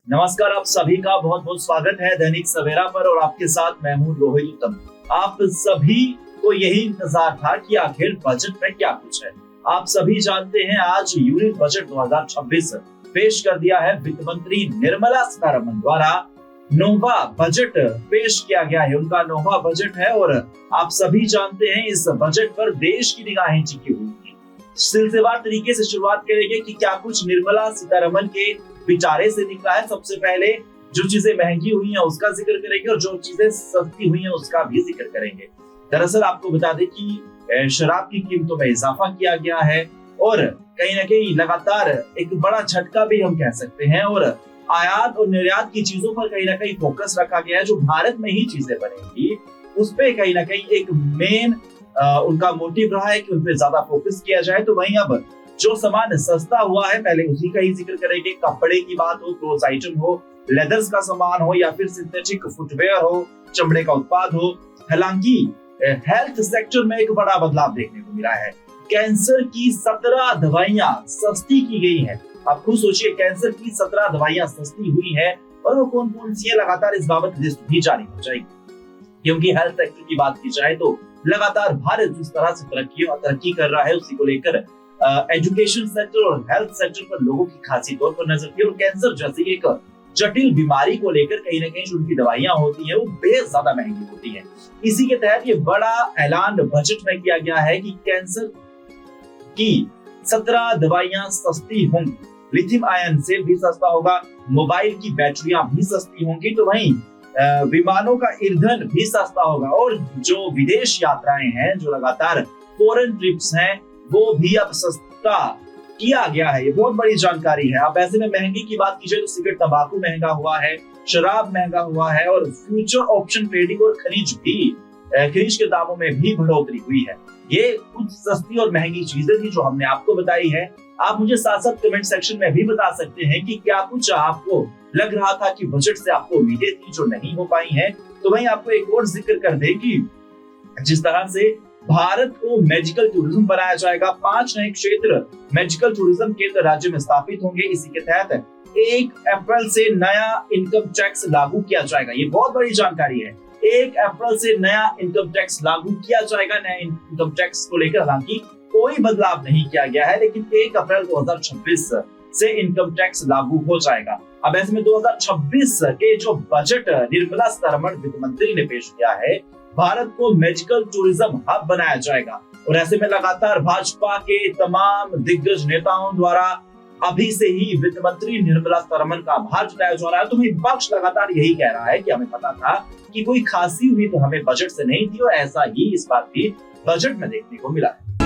नमस्कार, आप सभी का बहुत बहुत स्वागत है दैनिक सवेरा पर और आपके साथ मैं हूं रोहित उत्तम। आप सभी को यही इंतजार था कि आखिर बजट में क्या कुछ है। आप सभी जानते हैं आज यूनियन बजट 2026 पेश कर दिया है। वित्त मंत्री निर्मला सीतारमण द्वारा 9वां बजट पेश किया गया है। उनका 9वां बजट है और आप सभी जानते हैं इस बजट पर देश की निगाहें टिकी हुई हैं। सिलसिलेवार तरीके से शुरुआत करेंगे कि क्या कुछ निर्मला सीतारमण के विचारे से निकला है। सबसे पहले जो चीजें महंगी हुई हैं उसका जिक्र करेंगे और जो चीजें सस्ती हुई हैं उसका भी जिक्र करेंगे। दरअसल आपको बता दें कि शराब की कीमतों में इजाफा किया गया है और कहीं ना कहीं लगातार एक बड़ा झटका भी हम कह सकते हैं और आयात और निर्यात की चीजों पर कहीं ना कहीं फोकस रखा गया है। जो भारत में ही चीजें बनेंगी उस पे कहीं ना कहीं एक मेन उनका मोटिव रहा है कि उन पे ज्यादा फोकस किया जाए। तो वहीं अब जो सामान सस्ता हुआ है पहले उसी का ही जिक्र करेंगे। कपड़े की बात हो, क्लोथ आइटम हो, लेदर्स का सामान हो या फिर सिंथेटिक फुटवेयर हो, चमड़े का उत्पाद हो। हालांकि हेल्थ सेक्टर में एक बड़ा बदलाव देखने को मिला है। कैंसर की 17 दवाइयां सस्ती की गई है। आप खुद सोचिए, कैंसर की 17 दवाइयां सस्ती हुई है और वो कौन कौन सी है, लगातार इस बाबत लिस्ट भी जारी हो जाएगी। क्योंकि हेल्थ सेक्टर की बात की जाए तो लगातार भारत जिस तरह से तरक्की कर रहा है उसी को लेकर एजुकेशन सेक्टर और हेल्थ सेक्टर पर लोगों की खासी तौर पर नजर थी और कैंसर जैसी एक जटिल बीमारी को लेकर कहीं ना कहीं जो उनकी दवाइयां होती है वो बेहद ज्यादा महंगी होती है। इसी के तहत ये बड़ा ऐलान बजट में किया गया है कि कैंसर की 17 दवाइयां सस्ती होंगी। लिथियम आयन से भी सस्ता होगा, मोबाइल की बैटरियां भी सस्ती होंगी, तो वहीं विमानों का ईंधन भी सस्ता होगा और जो विदेश यात्राएं हैं, जो लगातार फॉरेन ट्रिप्स हैं, वो भी अब सस्ता किया गया है। ये बहुत बड़ी जानकारी है। अब ऐसे में महंगी की बात की जाए तो सिगरेट, तंबाकू महंगा हुआ है, शराब महंगा हुआ है और फ्यूचर ऑप्शन ट्रेडिंग और खनिज के दामों में भी बढ़ोतरी हुई है। ये कुछ सस्ती और महंगी चीजें थी जो हमने आपको बताई है। आप मुझे साथ साथ कमेंट सेक्शन में भी बता सकते हैं कि क्या कुछ आपको लग रहा था कि बजट से आपको उम्मीदें थी जो नहीं हो पाई हैं। तो वहीं आपको एक और जिक्र कर दे कि जिस तरह से भारत को मेडिकल टूरिज्म बनाया जाएगा, 5 नए क्षेत्र मेडिकल टूरिज्म के राज्य में स्थापित होंगे। इसी के तहत 1 अप्रैल से नया इनकम टैक्स लागू किया जाएगा। ये बहुत बड़ी जानकारी है। 1 अप्रैल से नया इनकम टैक्स लागू किया जाएगा। नया इनकम टैक्स को लेकर हालांकि कोई बदलाव नहीं किया गया है, लेकिन 1 अप्रैल 2026 से इनकम टैक्स लागू हो जाएगा। अब ऐसे में 2026 के जो बजट निर्मला सीतारमण वित्त मंत्री ने पेश किया है, भारत को मेडिकल टूरिज्म हब बनाया जाएगा और ऐसे में लगातार भाजपा के तमाम दिग्गज नेताओं द्वारा अभी से ही वित्त मंत्री निर्मला सीतारमण का आभार जताया जा रहा है। तो विपक्ष लगातार यही कह रहा है कि हमें पता था कि कोई खासी हुई तो हमें बजट से नहीं थी और ऐसा ही इस बार भी बजट में देखने को मिला है।